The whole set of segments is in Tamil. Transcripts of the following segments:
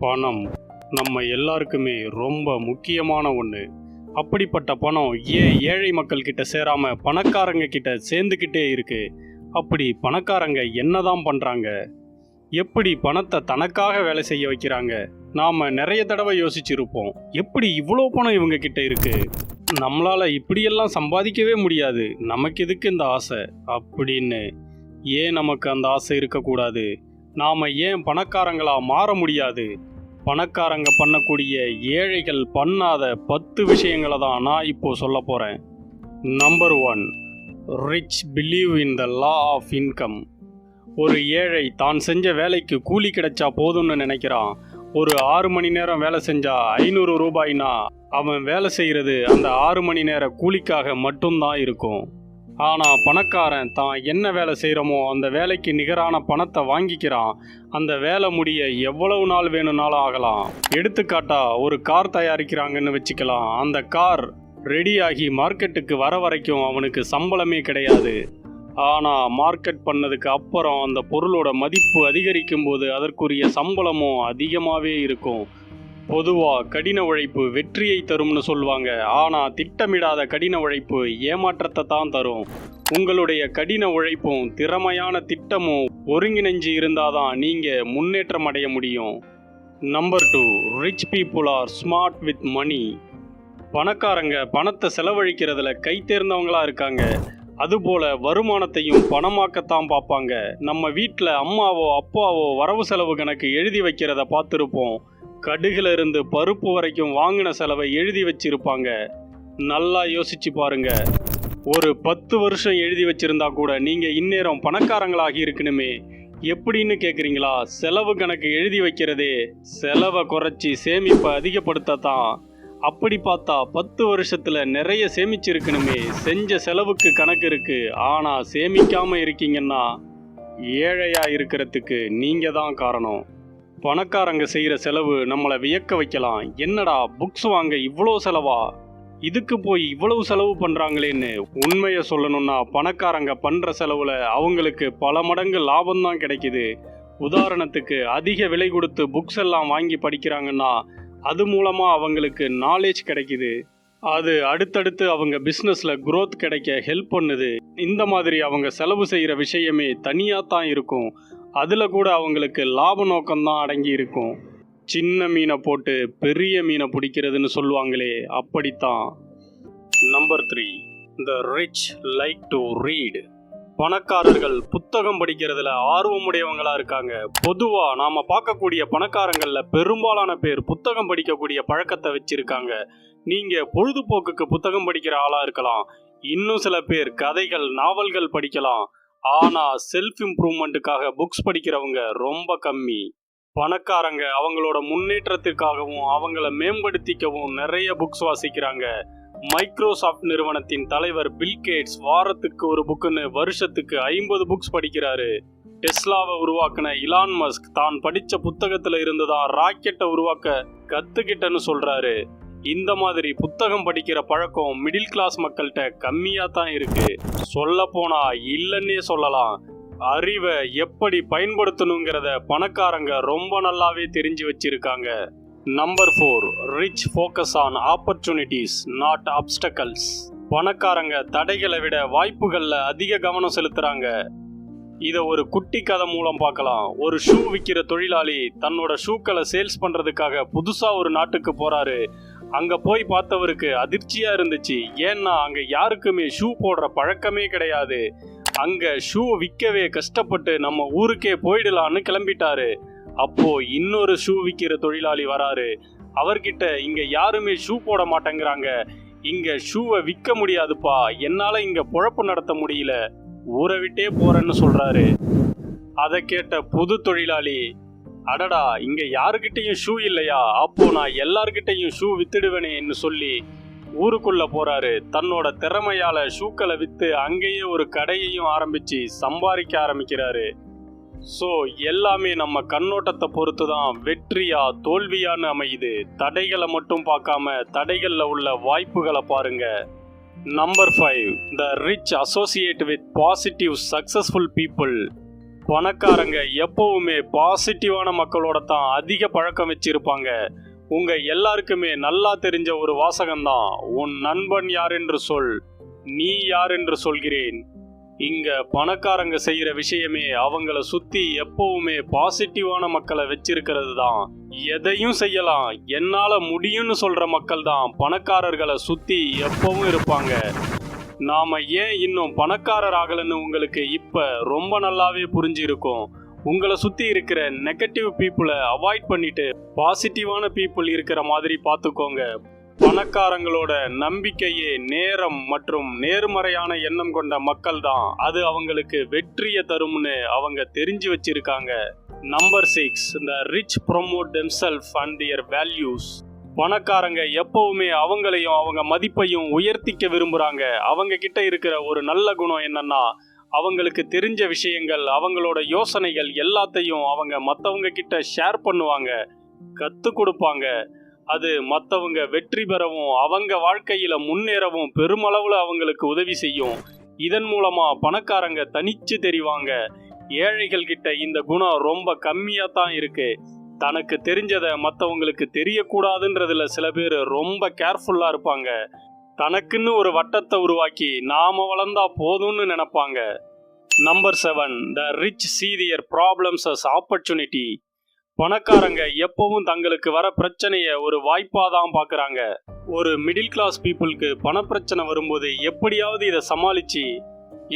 பணம் நம்ம எல்லாருக்குமே ரொம்ப முக்கியமான ஒன்று. அப்படிப்பட்ட பணம் ஏன் ஏழை மக்கள் கிட்ட சேராம பணக்காரங்க கிட்ட சேர்ந்துக்கிட்டே இருக்கு? அப்படி பணக்காரங்க என்னதான் பண்றாங்க? எப்படி பணத்தை தனக்காக வேலை செய்ய வைக்கிறாங்க? நாம நிறைய தடவை யோசிச்சிருப்போம், எப்படி இவ்வளோ பணம் இவங்க கிட்ட இருக்கு, நம்மளால இப்படியெல்லாம் சம்பாதிக்கவே முடியாது, நமக்கு எதுக்கு இந்த ஆசை அப்படின்னு. ஏன் நமக்கு அந்த ஆசை இருக்கக்கூடாது? நாம ஏன் பணக்காரங்களா மாற முடியாது? பணக்காரங்க பண்ணக்கூடிய ஏழைகள் பண்ணாத 10 விஷயங்களை தான் நான் இப்போ சொல்ல போறேன். Number 1, rich believe in the law of income. ஒரு ஏழை தான் செஞ்ச வேலைக்கு கூலி கிடைச்சா போதும்னு நினைக்கிறான். ஒரு 6 மணி நேரம் வேலை செஞ்சா 500 ரூபாய்னா அவன் வேலை செய்கிறது அந்த 6 மணி நேர கூலிக்காக மட்டும்தான் இருக்கும். ஆனால் பணக்காரன் தான் என்ன வேலை செய்கிறோமோ அந்த வேலைக்கு நிகரான பணத்தை வாங்கிக்கிறான். அந்த வேலை முடிய எவ்வளவு நாள் வேணும்னாலும் ஆகலாம். எடுத்துக்காட்டா ஒரு கார் தயாரிக்கிறாங்கன்னு வச்சுக்கலாம். அந்த கார் ரெடியாகி மார்க்கெட்டுக்கு வர வரைக்கும் அவனுக்கு சம்பளமே கிடையாது. ஆனால் மார்க்கெட் பண்ணதுக்கு அப்புறம் அந்த பொருளோட மதிப்பு அதிகரிக்கும் போது அதற்குரிய சம்பளமும் அதிகமாகவே இருக்கும். பொதுவாக கடின உழைப்பு வெற்றியை தரும்னு சொல்லுவாங்க. ஆனால் திட்டமிடாத கடின உழைப்பு ஏமாற்றத்தை தான் தரும். உங்களுடைய கடின உழைப்பும் திறமையான திட்டமும் ஒருங்கிணைஞ்சு இருந்தாதான் நீங்கள் முன்னேற்றம் அடைய முடியும். Number 2, rich people are smart with money. பணக்காரங்க பணத்தை செலவழிக்கிறதுல கை தேர்ந்தவங்களா இருக்காங்க. அதுபோல வருமானத்தையும் பணமாக்கத்தான் பார்ப்பாங்க. நம்ம வீட்டில் அம்மாவோ அப்பாவோ வரவு செலவு கணக்கு எழுதி வைக்கிறத பார்த்துருப்போம். கடுகுல இருந்து பருப்பு வரைக்கும் வாங்கின செலவை எழுதி வச்சிருப்பாங்க. நல்லா யோசிச்சு பாருங்க. ஒரு 10 வருஷம் எழுதி வச்சிருந்தா கூட நீங்க இந்நேரம் பணக்காரங்களாகி இருக்கணுமே. எப்படின்னு கேட்குறீங்களா? செலவு கணக்கு எழுதி வைக்கிறதே செலவை குறைச்சி சேமிப்பை அதிகப்படுத்தத்தான். அப்படி பார்த்தா 10 வருஷத்துல நிறைய சேமிச்சிருக்கணுமே. செஞ்ச செலவுக்கு கணக்கு இருக்கு, ஆனா சேமிக்காம இருக்கீங்கன்னா ஏழையா இருக்கிறதுக்கு நீங்க தான் காரணம். பணக்காரங்க செய்கிற செலவு நம்மளை வியக்க வைக்கலாம். என்னடா புக்ஸ் வாங்க இவ்வளோ செலவா, இதுக்கு போய் இவ்வளவு செலவு பண்ணுறாங்களேன்னு. உண்மையை சொல்லணும்னா பணக்காரங்க பண்ணுற செலவில் அவங்களுக்கு பல மடங்கு லாபம்தான் கிடைக்குது. உதாரணத்துக்கு அதிக விலை கொடுத்து புக்ஸ் எல்லாம் வாங்கி படிக்கிறாங்கன்னா அது மூலமாக அவங்களுக்கு நாலேஜ் கிடைக்குது. அது அடுத்தடுத்து அவங்க பிஸ்னஸில் growth கிடைக்க ஹெல்ப் பண்ணுது. இந்த மாதிரி அவங்க செலவு செய்கிற விஷயமே தனியாக தான் இருக்கும். அதில் கூட அவங்களுக்கு லாப நோக்கம்தான் அடங்கி இருக்கும். சின்ன மீனை போட்டு பெரிய மீனை பிடிக்கிறதுன்னு சொல்லுவாங்களே, அப்படித்தான். Number 3, the rich like to read. பணக்காரர்கள் புத்தகம் படிக்கிறதுல ஆர்வமுடையவங்களா இருக்காங்க. பொதுவாக நாம் பார்க்கக்கூடிய பணக்காரங்களில் பெரும்பாலான பேர் புத்தகம் படிக்கக்கூடிய பழக்கத்தை வச்சிருக்காங்க. நீங்கள் பொழுதுபோக்குக்கு புத்தகம் படிக்கிற ஆளாக இருக்கலாம். இன்னும் சில பேர் கதைகள் நாவல்கள் படிக்கலாம். ஆனால் செல்ஃப் இம்ப்ரூவ்மெண்ட்டுக்காக புக்ஸ் படிக்கிறவங்க ரொம்ப கம்மி. பணக்காரங்க அவங்களோட முன்னேற்றத்திற்காகவும் அவங்கள மேம்படுத்திக்கவும் நிறைய புக்ஸ் வாசிக்கிறாங்க. மைக்ரோசாஃப்ட் நிறுவனத்தின் தலைவர் பில் கேட்ஸ் வாரத்துக்கு ஒரு புக்குன்னு வருஷத்துக்கு 50 புக்ஸ் படிக்கிறாரு. டெஸ்லாவை உருவாக்கின இலான் மஸ்க் தான் படித்த புத்தகத்தில் இருந்துதான் ராக்கெட்டை உருவாக்க கற்றுக்கிட்டேன்னு சொல்கிறாரு. இந்த மாதிரி புத்தகம் படிக்கிற பழக்கம் மிடில் கிளாஸ் மக்கள்கிட்ட கம்மியாக தான் இருக்கு. சொல்ல போனா இல்லைன்னே சொல்லலாம். அறிவை எப்படி பயன்படுத்தணுங்கிறத பணக்காரங்க ரொம்ப நல்லாவே தெரிஞ்சு வச்சிருக்காங்க. Number 4, rich focus on opportunities not obstacles. பணக்காரங்க தடைகளை விட வாய்ப்புகளில் அதிக கவனம் செலுத்துறாங்க. இதை ஒரு குட்டி கதை மூலம் பார்க்கலாம். ஒரு ஷூ விற்கிற தொழிலாளி தன்னோட ஷூக்களை சேல்ஸ் பண்ணுறதுக்காக புதுசாக ஒரு நாட்டுக்கு போகிறாரு. அங்கே போய் பார்த்தவருக்கு அதிர்ச்சியாக இருந்துச்சு. ஏன்னா அங்கே யாருக்குமே ஷூ போடுற பழக்கமே கிடையாது. அங்கே ஷூ விற்கவே கஷ்டப்பட்டு நம்ம ஊருக்கே போயிடலான்னு கிளம்பிட்டாரு. அப்போ இன்னொரு ஷூ விற்கிற தொழிலாளி வராரு. அவர்கிட்ட இங்கே யாருமே ஷூ போட மாட்டேங்கிறாங்க, இங்கே ஷூவை விற்க முடியாதுப்பா, என்னால் இங்கே பொழப்பு நடத்த முடியல, ஊரை விட்டே போறேன்னு சொல்றாரு. அதை கேட்ட புது தொழிலாளி, அடடா இங்க யாருக்கிட்டையும் ஷூ இல்லையா, அப்போ நான் எல்லார்கிட்டையும் ஷூ வித்துடுவேனேன்னு சொல்லி ஊருக்குள்ள போறாரு. தன்னோட திறமையால ஷூக்களை வித்து அங்கேயே ஒரு கடையையும் ஆரம்பிச்சு சம்பாதிக்க ஆரம்பிக்கிறாரு. ஸோ எல்லாமே நம்ம கண்ணோட்டத்தை பொறுத்து தான் வெற்றியா தோல்வியான்னு அமையுது. தடைகளை மட்டும் பார்க்காம தடைகளில் உள்ள வாய்ப்புகளை பாருங்க. Number 5, the rich associate with positive successful people. பணக்காரங்க எப்பவுமே பாசிட்டிவான மக்களோட தான் அதிக பழக்கம் வச்சிருப்பாங்க. உங்க எல்லாருக்குமே நல்லா தெரிஞ்ச ஒரு வாசகம்தான், உன் நண்பன் யார் என்று சொல், நீ யார் என்று சொல்கிறேன். இங்க பணக்காரங்க செய்யற விஷயமே அவங்கள சுத்தி எப்பவுமே பாசிட்டிவான மக்களை வச்சிருக்கிறது தான். எதையும் செய்யலாம், என்னால முடியும்னு சொல்ற மக்கள் தான் பணக்காரர்களை சுத்தி எப்பவும் இருப்பாங்க. நாம ஏன் இன்னும் பணக்காரர் ஆகலன்னு உங்களுக்கு இப்ப ரொம்ப நல்லாவே புரிஞ்சிருக்கும். உங்களை சுத்தி இருக்கிற நெகட்டிவ் பீப்புளை அவாய்ட் பண்ணிட்டு பாசிட்டிவான பீப்புள் இருக்கிற மாதிரி பார்த்துக்கோங்க. பணக்காரங்களோட நம்பிக்கையே நேரம் மற்றும் நேர்மறையான எண்ணம் கொண்ட மக்கள் தான். அது அவங்களுக்கு வெற்றியை தரும்னு அவங்க தெரிஞ்சு வச்சிருக்காங்க. Number 6, the rich promote themselves and their values. பணக்காரங்க எப்பவுமே அவங்களையும் அவங்க மதிப்பையும் உயர்த்திக்க விரும்புறாங்க. அவங்க கிட்ட இருக்கிற ஒரு நல்ல குணம் என்னன்னா, அவங்களுக்கு தெரிஞ்ச விஷயங்கள், அவங்களோட யோசனைகள் எல்லாத்தையும் அவங்க மற்றவங்க கிட்ட ஷேர் பண்ணுவாங்க, கற்றுக் கொடுப்பாங்க. அது மற்றவங்க வெற்றி பெறவும் அவங்க வாழ்க்கையில முன்னேறவும் பெருமளவுல அவங்களுக்கு உதவி செய்யும். இதன் மூலமா பணக்காரங்க தனிச்சு தெரிவாங்க. ஏழைகள் கிட்ட இந்த குணம் ரொம்ப கம்மியா தான் இருக்கு. தனக்கு தெரிஞ்சதை மற்றவங்களுக்கு தெரியக்கூடாதுன்றதுல சில பேர் ரொம்ப கேர்ஃபுல்லா இருப்பாங்க. தனக்குன்னு ஒரு வட்டத்தை உருவாக்கி நாம வளர்ந்தா போதும்னு நினைப்பாங்க. Number 7, the rich see their problems as opportunity. பணக்காரங்க எப்பவும் தங்களுக்கு வர பிரச்சனைய ஒரு வாய்ப்பா தான் பார்க்குறாங்க. ஒரு மிடில் கிளாஸ் பீப்புளுக்கு பணப்பிரச்சனை வரும்போது எப்படியாவது இதை சமாளிச்சு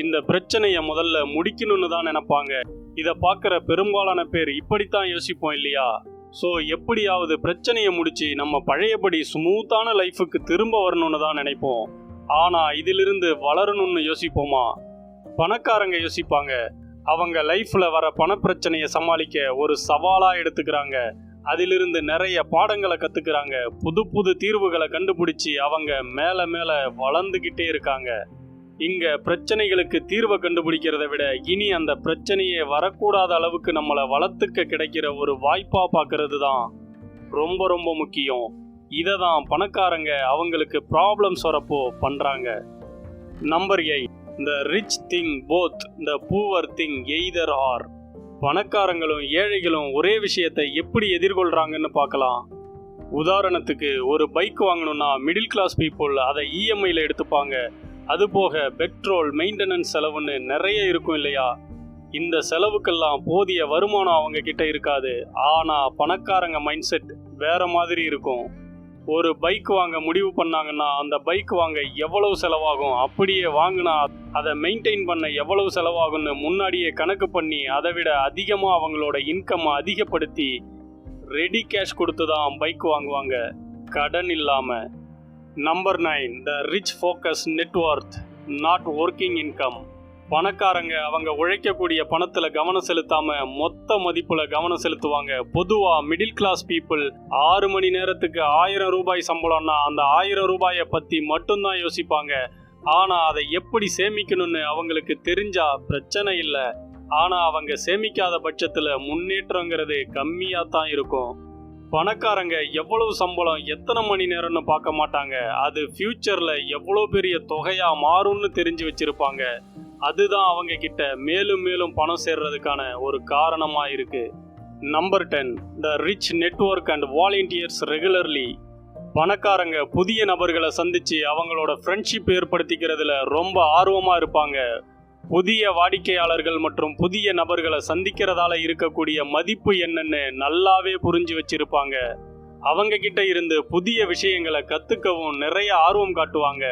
இந்த பிரச்சனையை முதல்ல முடிக்கணும்னு தான் நினைப்பாங்க. இதை பார்க்குற பெரும்பாலான பேர் இப்படித்தான் யோசிப்போம் இல்லையா? ஸோ எப்படியாவது பிரச்சனையை முடிச்சு நம்ம பழையபடி ஸ்மூத்தான லைஃபுக்கு திரும்ப வரணும்னு தான் நினைப்போம். ஆனால் இதிலிருந்து வளரணும்னு யோசிப்போமா? பணக்காரங்க யோசிப்பாங்க, அவங்க லைஃப்ல வர பணப்பிரச்சனையை சமாளிக்க ஒரு சவாலா எடுத்துக்கிறாங்க. அதிலிருந்து நிறைய பாடங்களை கத்துக்கிறாங்க. புது புது தீர்வுகளை கண்டுபிடிச்சி அவங்க மேல மேல வளர்ந்துகிட்டே இருக்காங்க. இங்க பிரச்சனைகளுக்கு தீர்வை கண்டுபிடிக்கிறத விட இனி அந்த பிரச்சனையே வரக்கூடாத அளவுக்கு நம்மளை வளர்த்துக்க கிடைக்கிற ஒரு வாய்ப்பா பார்க்கறது தான் ரொம்ப ரொம்ப முக்கியம். இதை தான் பணக்காரங்க அவங்களுக்கு ப்ராப்ளம்ஸ் வரப்போ பண்றாங்க. Number 8, the rich think both, the poor think either or. பணக்காரங்களும் ஏழைகளும் ஒரே விஷயத்தை எப்படி எதிர்கொள்றாங்கன்னு பார்க்கலாம். உதாரணத்துக்கு, ஒரு பைக் வாங்கணும்னா மிடில் கிளாஸ் பீப்புள் அதை இஎம்ஐல எடுத்துப்பாங்க. அதுபோக பெட்ரோல், மெயின்டெனன்ஸ் செலவுன்னு நிறைய இருக்கும் இல்லையா? இந்த செலவுக்கெல்லாம் போதிய வருமானம் அவங்க கிட்ட இருக்காது. ஆனா பணக்காரங்க மைண்ட் செட் வேற மாதிரி இருக்கும். ஒரு பைக் வாங்க முடிவு பண்ணாங்கன்னா அந்த பைக் வாங்க எவ்வளவு செலவாகும், அப்படியே வாங்கினா அதை மெயின்டைன் பண்ண எவ்வளவு செலவாகும்னு முன்னாடியே கணக்கு பண்ணி அதை விட அதிகமாக அவங்களோட இன்கம் அதிகப்படுத்தி ரெடி கேஷ் கொடுத்து தான் பைக் வாங்குவாங்க, கடன் இல்லாமல். Number 9, the rich focus net worth, not working income. பணக்காரங்க அவங்க உழைக்கக்கூடிய பணத்துல கவனம் செலுத்தாம மொத்த மதிப்புல கவனம் செலுத்துவாங்க. பொதுவா மிடில் கிளாஸ் பீப்புள் 6 மணி நேரத்துக்கு 1000 ரூபாய் சம்பளம்னா அந்த 1000 ரூபாயை பத்தி மட்டும்தான் யோசிப்பாங்க. ஆனா அதை எப்படி சேமிக்கணும்னு அவங்களுக்கு தெரிஞ்சா பிரச்சனை இல்லை. ஆனா அவங்க சேமிக்காத பட்சத்துல முன்னேற்றங்கிறது கம்மியா தான் இருக்கும். பணக்காரங்க எவ்வளவு சம்பளம், எத்தனை மணி நேரம்னு பார்க்க மாட்டாங்க. அது ஃபியூச்சர்ல எவ்வளவு பெரிய தொகையா மாறும்னு தெரிஞ்சு வச்சிருப்பாங்க. அதுதான் அவங்க கிட்ட மேலும் மேலும் பணம் சேர்றதுக்கான ஒரு காரணமா இருக்கு. Number 10, the rich network and volunteers regularly. பணக்காரங்க புதிய நபர்களை சந்திச்சு அவங்களோட ஃப்ரெண்ட்ஷிப் ஏற்படுத்திக்கிறதுல ரொம்ப ஆர்வமா இருப்பாங்க. புதிய வாடிக்கையாளர்கள் மற்றும் புதிய நபர்களை சந்திக்கிறதால இருக்கக்கூடிய மதிப்பு என்னன்னு நல்லாவே புரிஞ்சு வச்சிருப்பாங்க. அவங்க கிட்ட இருந்து புதிய விஷயங்களை கத்துக்கவும் நிறைய ஆர்வம் காட்டுவாங்க.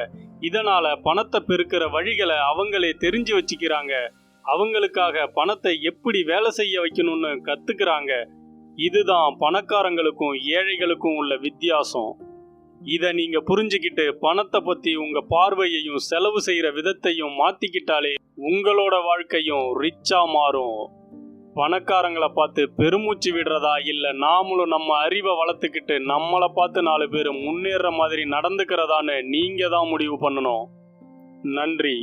இதனால பணத்தை பெருக்கிற வழிகளை அவங்களே தெரிஞ்சு வச்சுக்கிறாங்க. அவங்களுக்காக பணத்தை எப்படி வேலை செய்ய வைக்கணும்னு கத்துக்கிறாங்க. இதுதான் பணக்காரங்களுக்கும் ஏழைகளுக்கும் உள்ள வித்தியாசம். இதை நீங்க புரிஞ்சுக்கிட்டு பணத்தை பத்தி உங்க பார்வையையும் செலவு செய்யற விதத்தையும் மாத்திக்கிட்டாலே உங்களோட வாழ்க்கையும் ரிச்சா மாறும். பணக்காரங்களை பார்த்து பெருமூச்சு விடுறதா இல்ல நாமளும் நம்ம அறிவை வளர்த்துக்கிட்டு நம்மளை பார்த்து 4 பேர் முன்னேற மாதிரி நடந்துக்கிறதான்னு நீங்க தான் முடிவு பண்ணணும். நன்றி.